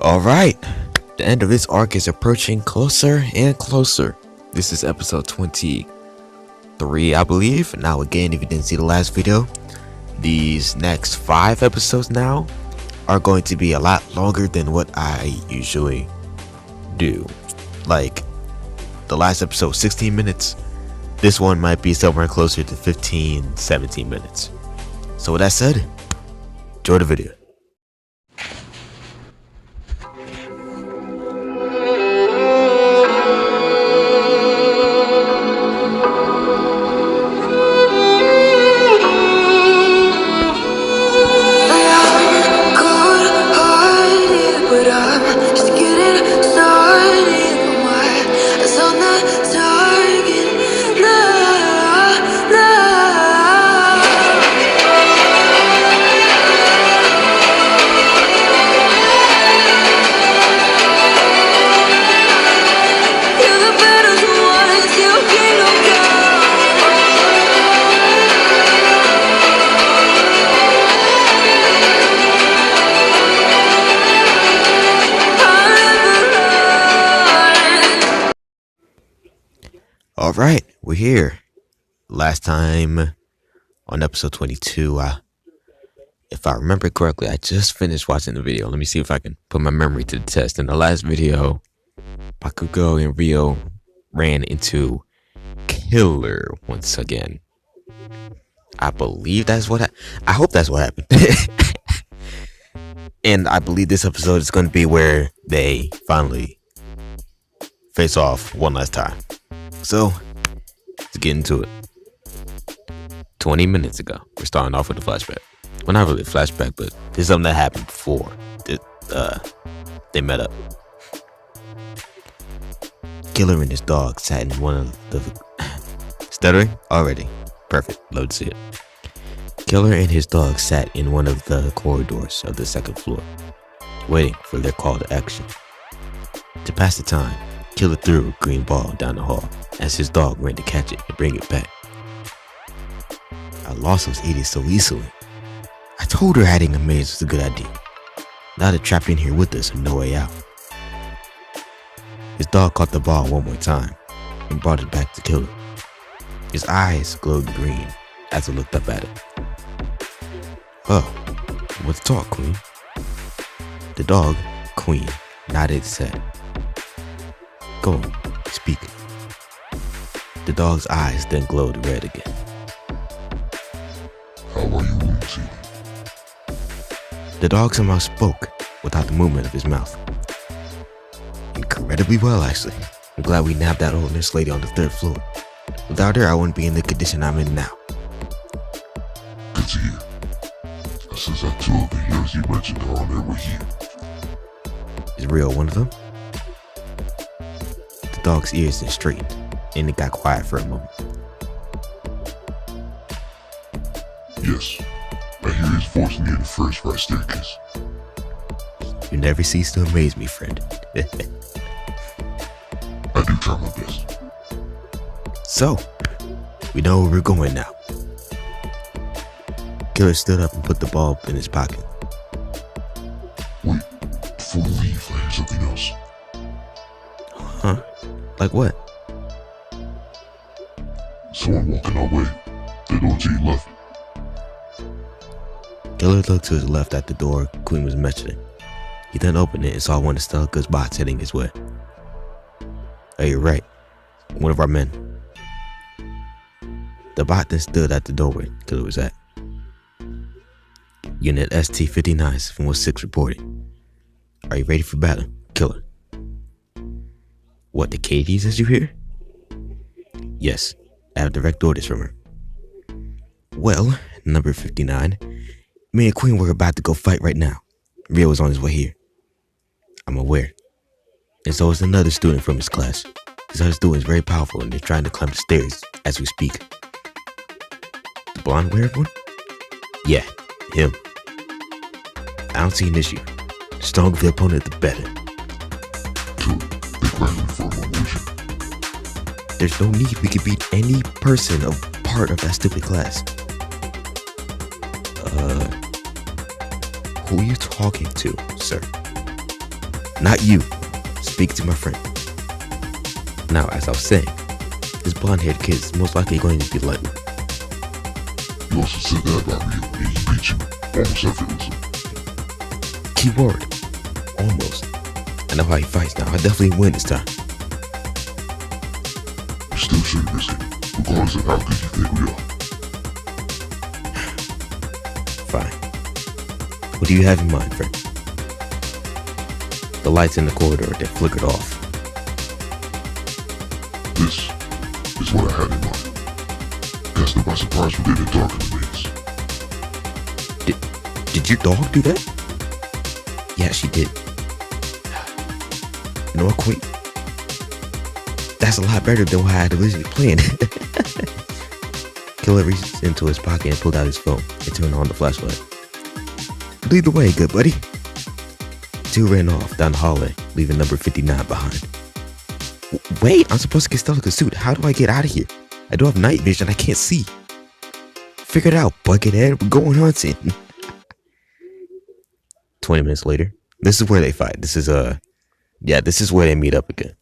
Alright, the end of this arc is approaching closer and closer. This is episode 23, I believe. Now again, if you didn't see the last video, these next 5 episodes now are going to be a lot longer than what I usually do. Like, the last episode, 16 minutes. This one might be somewhere closer to 15, 17 minutes. So with that said, enjoy the video. Alright, we're here. Last time on episode 22, if I remember correctly, I just finished watching the video. Let me see if I can put my memory to the test. In the last video, Bakugo and Ryo ran into Killer once again. I believe that's what I hope that's what happened. And I believe this episode is going to be where they finally face off one last time. So, let's get into it. 20 minutes ago, we're starting off with a flashback. Well, not really a flashback, but there's something that happened before they met up. Killer and his dog sat in one of the... Stuttering? Already. Perfect. Love to see it. Killer and his dog sat in one of the corridors of the second floor, waiting for their call to action. To pass the time, Killer threw a green ball down the hall as his dog ran to catch it and bring it back. I lost those idiots so easily. I told her hiding a maze was a good idea. Now they're trapped in here with us and no way out. His dog caught the ball one more time and brought it back to Killer. His eyes glowed green as I looked up at it. Oh, what's the talk, Queen? The dog, Queen, nodded his head. Go on, speak. The dog's eyes then glowed red again. How are you, Lucy? The dog somehow spoke without the movement of his mouth. Incredibly well, actually. I'm glad we nabbed that old nurse lady on the 3rd floor. Without her, I wouldn't be in the condition I'm in now. Good to hear. Since that 2 of the heroes you mentioned are on their way here. Is Ryo one of them? The dog's ears then straightened, and it got quiet for a moment. Yes, I hear his voice near the first right staircase. You never cease to amaze me, friend. I do try my best. So, we know where we're going now. Killer stood up and put the ball in his pocket. Wait, before we leave, I hear something else. Huh? Like what? Someone walking our way. They're going to your left. Killer looked to his left at the door Queen was mentioning. He then opened it and saw one of Stelka's bots heading his way. Oh, you're right. One of our men. The bot then stood at the doorway Killer was at. Unit ST-59-716 reporting. Are you ready for battle, Killer? What, the KD says you here? Yes, I have direct orders from her. Well, number 59, me and Queen were about to go fight right now. Ryo was on his way here. I'm aware. And so is another student from his class. This other student is very powerful and they're trying to climb the stairs as we speak. The blonde-haired one? Yeah, him. I don't see an issue. The stronger the opponent, the better. They're grabbing for a motion. There's no need. We could beat any person of part of that stupid class. Who are you talking to, sir? Not you. Speak to my friend. Now, as I was saying, this blonde-haired kid is most likely going to be lightning. You also said that about Rio, and he beat you almost effortlessly. Keyword. Almost. I know how he fights now. I definitely win this time. You still shouldn't miss it, regardless of how good you think we are. Fine. What do you have in mind, friend? The lights in the corridor that flickered off. This is what I had in mind. Cast them by surprise within the dark of the maze. Did your dog do that? Yeah, she did. You know what, Queen? That's a lot better than what I had originally planned. Killer reached into his pocket and pulled out his phone and turned on the flashlight. Lead the way, good buddy. The two ran off down the hallway, leaving number 59 behind. Wait, I'm supposed to get stuck in a suit. How do I get out of here? I don't have night vision. I can't see. Figure it out, Buckethead. We're going hunting. 20 minutes later. This is where they fight. This is where they meet up again.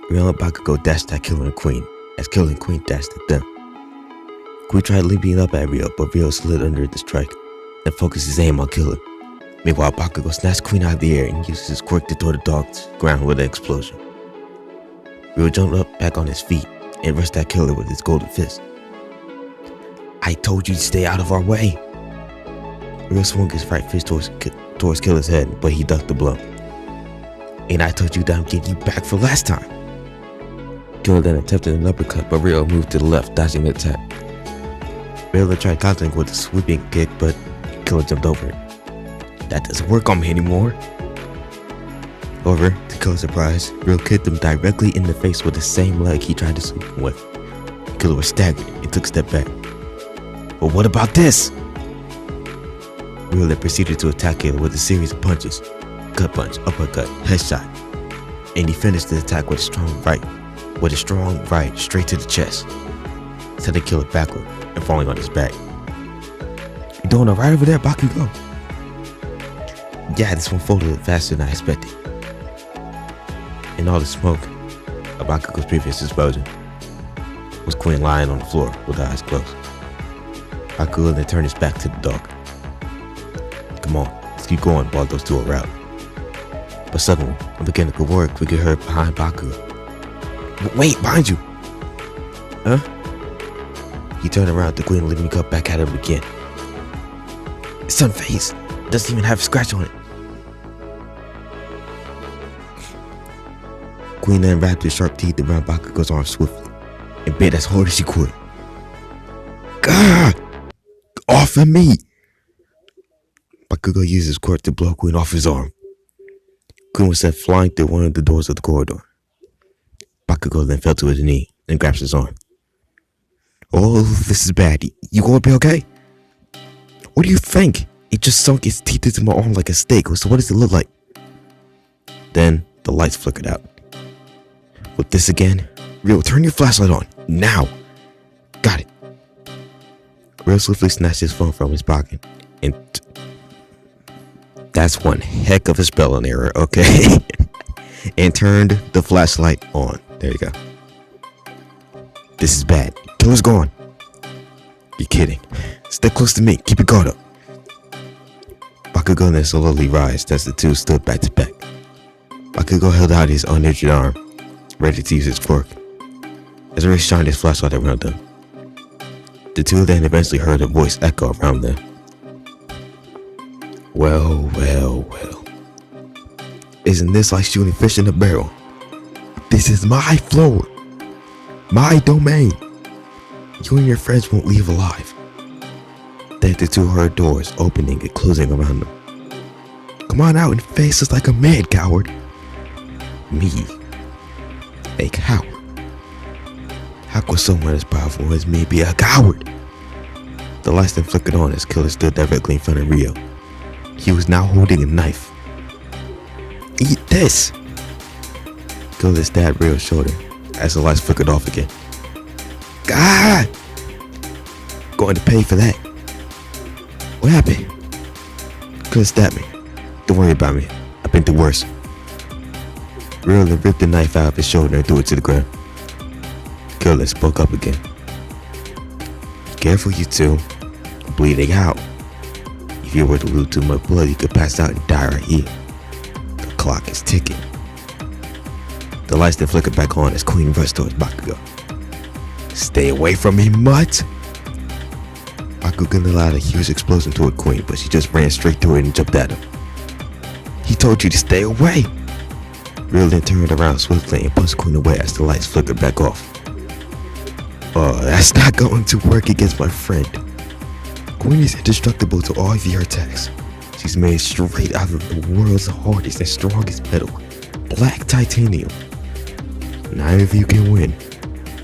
Rio and Bakugo dashed at Killer and Queen, as Killer and Queen dashed at them. Queen tried leaping up at Rio, but Rio slid under the strike and focused his aim on Killer. Meanwhile, Bakugo snatched Queen out of the air and used his quirk to throw the dog to the ground with an explosion. Rio jumped up back on his feet and rushed at Killer with his golden fist. I told you to stay out of our way. Rio swung his right fist towards Killer's head, but he ducked the blow. And I told you that I'm getting you back for last time. Killer then attempted an uppercut, but Rio moved to the left, dodging the attack. Rio tried countering with a sweeping kick, but Killer jumped over it. That doesn't work on me anymore. However, to Killer's surprise, Rio kicked him directly in the face with the same leg he tried to sweep him with. Killer was staggered and took a step back. But what about this? Rio then proceeded to attack Killer with a series of punches. Gut punch, uppercut, headshot. And he finished the attack with a strong right straight to the chest, sending Killer backward and falling on his back. You doing alright over there, Bakugo? Yeah, this one folded faster than I expected. In all the smoke of Bakugo's previous explosion was Queen lying on the floor with her eyes closed. Bakugo then turned his back to the dog. Come on, let's keep going while those two are out. But suddenly, a mechanical word could get heard behind Bakugo. Wait, behind you! Huh? He turned around to Queen, leaving the cup back at him again. It's unfazed. Doesn't even have a scratch on it. Queen then wrapped his sharp teeth around Bakugo's arm swiftly and bit as hard as she could. Gah! Off of me! Bakugo used his quirk to blow Queen off his arm. Queen was sent flying through one of the doors of the corridor. Bakugo then fell to his knee and grabbed his arm. Oh, this is bad. You gonna be okay? What do you think? It just sunk its teeth into my arm like a steak. So what does it look like? Then the lights flickered out. With this again, Rio, turn your flashlight on. Now! Got it. Rio swiftly snatched his phone from his pocket and... That's one heck of a spelling error, okay? And turned the flashlight on. There you go. This is bad. Killer's gone. You're kidding. Stay close to me. Keep your guard up. Bakugo then slowly rised as the two stood back to back. Bakugo held out his uninjured arm, ready to use his quirk. As Ray shined his flashlight around them, the two then eventually heard a voice echo around them. Well, well, well. Isn't this like shooting fish in a barrel? This is my floor. My domain. You and your friends won't leave alive. Then the two heard doors opening and closing around them. Come on out and face us like a man, coward. Me? A coward? How could someone as powerful as me be a coward? The lights then flickered on as Killer stood directly in front of Rio. He was now holding a knife. Eat this! Killer stabbed Rio's shoulder as the lights flickered off again. God! Going to pay for that. What happened? Killer stabbed me. Don't worry about me. I've been through worse. Real then ripped the knife out of his shoulder and threw it to the ground. Killer spoke up again. Careful, you two. I'm bleeding out. If you were to lose too much blood, you could pass out and die right here. The clock is ticking. The lights then flickered back on as Queen rushed towards Bakugo. Stay away from me, mutt! Bakugo allowed a huge explosion toward Queen, but she just ran straight through it and jumped at him. He told you to stay away! Real then turned around swiftly and punched Queen away as the lights flickered back off. Oh, that's not going to work against my friend. Queen is indestructible to all of your attacks. She's made straight out of the world's hardest and strongest metal, black titanium. Neither of you can win.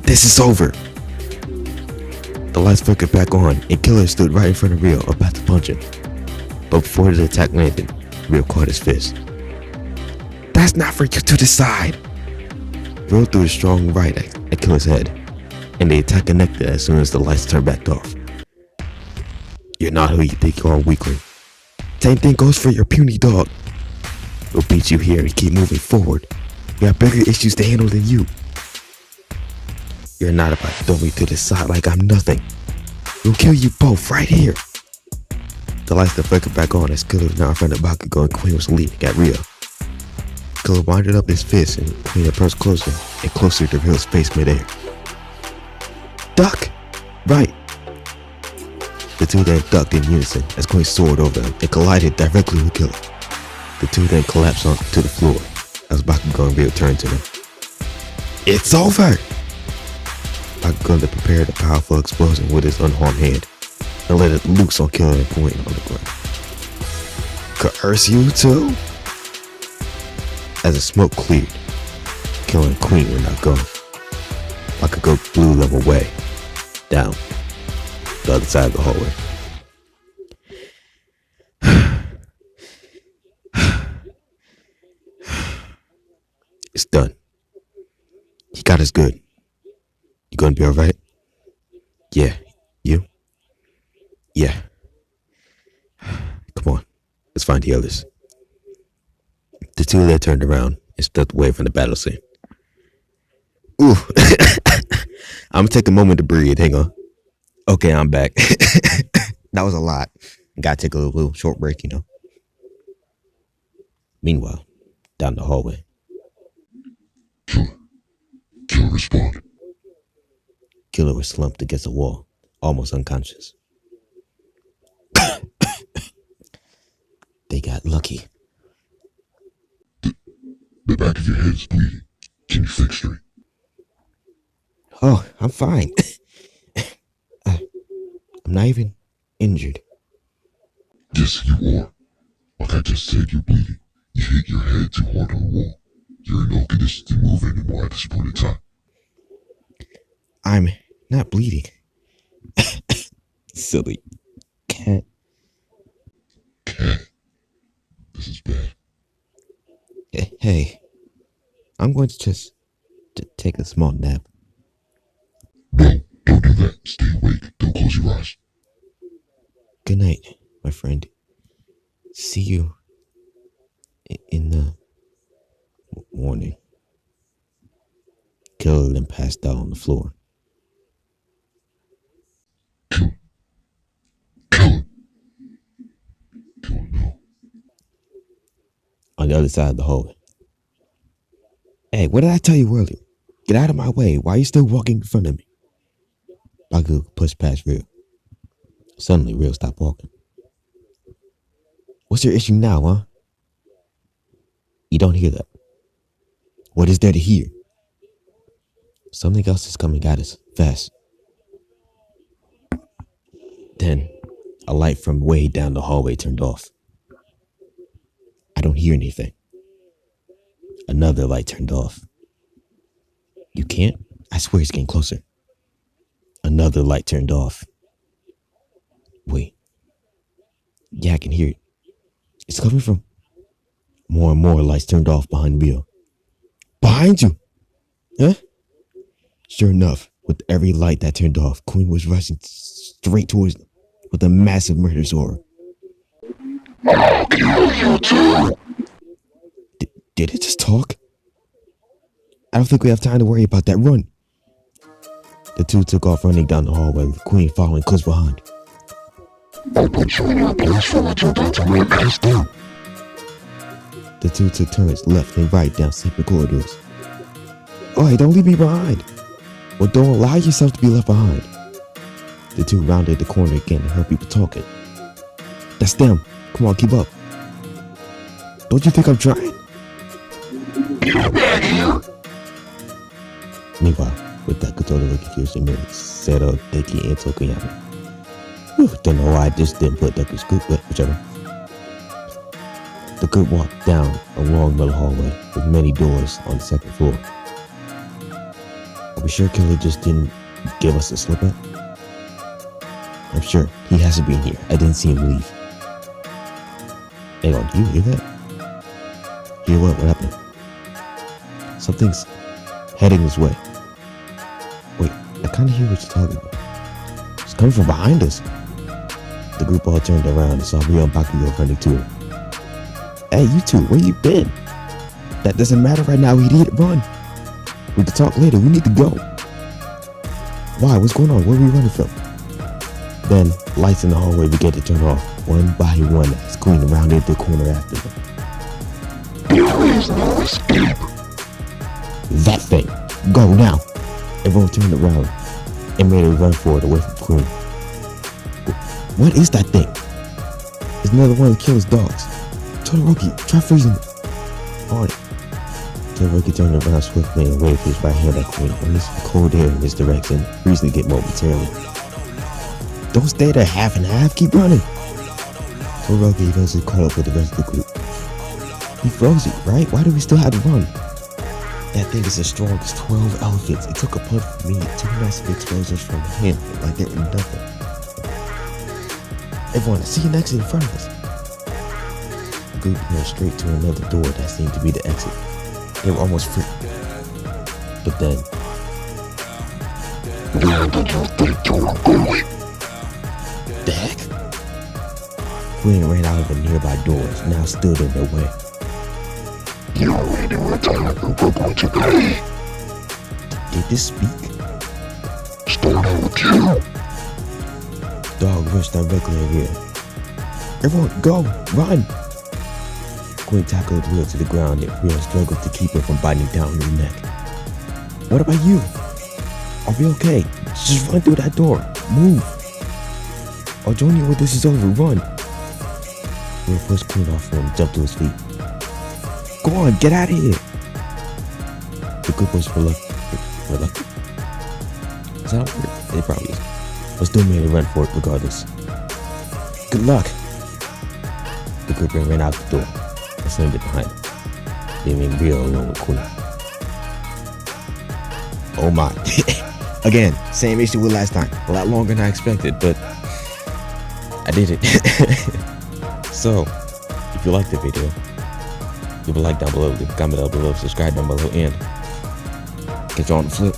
This is over. The lights flickered back on and Killer stood right in front of Rio about to punch him. But before the attack landed, Rio caught his fist. That's not for you to decide. Rio threw a strong right at Killer's head, and the attack connected as soon as the lights turned back off. You're not who you think you are, weakling. Same thing goes for your puny dog. We'll beat you here and keep moving forward. We have bigger issues to handle than you. You're not about to throw me to the side like I'm nothing. We'll kill you both right here. The lights that flickered back on as Killer was now in front of Bakugo and Queen was leaping at Rio. Killer winded up his fist and Queen approached closer and closer to Rio's face midair. Duck! Right! The two then ducked in unison as Queen soared over them and collided directly with Killer. The two then collapsed onto the floor as Bakugo and Rio turned to them. It's over! Bakugo then prepared a powerful explosion with his unharmed hand and let it loose on Killer and Queen on the ground. Curse you too? As the smoke cleared, Killer and Queen were now gone. Bakugo blew them away, down the other side of the hallway. It's done. He got us good. You gonna be alright? Yeah. You? Yeah. Come on. Let's find the others. The two then turned around and stepped away from the battle scene. Ooh. I'm gonna take a moment to breathe. Hang on. Okay, I'm back. That was a lot. Gotta take a little short break, you know. Meanwhile, down the hallway. Killer, respond. Killer was slumped against the wall, almost unconscious. They got lucky. The back of your head is bleeding. Can you fix straight? Oh, I'm fine. I'm not even injured. Yes, you are. Like I just said, you're bleeding. You hit your head too hard on the wall. You're in no condition to move anymore at this point in time. I'm not bleeding. Silly cat. Cat. This is bad. Hey, I'm going to just take a small nap. No, don't do that. Stay awake. Don't close your eyes. Good night, my friend. See you in the morning. Killer then passed out on the floor. Kill. Kill. Kill, no. On the other side of the hallway. Hey, what did I tell you earlier? Get out of my way. Why are you still walking in front of me? Baku pushed past Rio. Suddenly, Rio stopped walking. What's your issue now, huh? You don't hear that. What is there to hear? Something else is coming at us, fast. Then, a light from way down the hallway turned off. I don't hear anything. Another light turned off. You can't? I swear it's getting closer. Another light turned off. Wait. Yeah, I can hear it. It's coming from... More and more lights turned off behind Rio. Behind you! Huh? Sure enough, with every light that turned off, Queen was rushing straight towards them with a massive murderous aura. I'll kill you too. Did it just talk? I don't think we have time to worry about that. Run. The two took off running down the hallway with Queen following close behind. I'll put you in your place for what you're about to run past them. The two took turns left and right down separate corridors. Oi, don't leave me behind. Well, don't allow yourself to be left behind. The two rounded the corner again and heard people talking. That's them. Come on, keep up. Don't you think I'm trying? Get back here. Meanwhile, with that Kotono Kiyoshi made Sero, Deki, and Tokuyama. Don't know why I just didn't put Deku's group, but whichever. The group walked down a long middle hallway with many doors on the second floor. Are we sure Killer just didn't give us a slip up? I'm sure he hasn't been here. I didn't see him leave. Hang on, do you hear that? Hear what? What happened? Something's heading this way. Wait, I kind of hear what you're talking about. It's coming from behind us. The group all turned around and saw Ryo and Bakugo running to him. Hey, you two, where you been? That doesn't matter right now. We need to run. We can talk later. We need to go. Why? What's going on? Where are we running from? Then, lights in the hallway began to turn off, one by one, as Queen rounded the corner after them. There is no escape. That thing! Go now! Everyone turned around and made a run for it away from Queen. What is that thing? It's another one of the killer's dogs. Todoroki, try freezing it. On it. Todoroki turned around swiftly and waved his right hand at Queen, releasing cold air in his direction, freezing it momentarily. Don't stay there half and half, keep running. Todoroki eventually caught up with the rest of the group. He froze it, right? Why do we still have to run? That thing is as strong as 12 elephants. It took a punch from me and 2 massive explosions from him, like they were nothing. Everyone, I see an exit in front of us. The group ran straight to another door that seemed to be the exit. They were almost free. But then... Where did you think you were going? The heck? Queen ran out of the nearby doors, now stood in their way. You already retired and we're going to play. Did this speak? Start out with you. Dog rushed directly at Ryo. Everyone, go! Run! Queen tackled Ryo to the ground and Ryo struggled to keep her from biting down on her neck. What about you? Are we okay? Just run through that door. Move! I'll join you when this is over. Run! Ryo pushed Queen off him and jumped to his feet. Go on, get out of here! The group was reluctant. Is that a word? It probably is. But still made a run for it regardless. Good luck! The group ran out the door and slammed it behind them, leaving Ryo alone with Queen. Oh my. Again, same issue with last time. A lot longer than I expected, but I did it. So, if you liked the video, leave a like down below, leave a comment down below, subscribe down below, and catch you on the flip.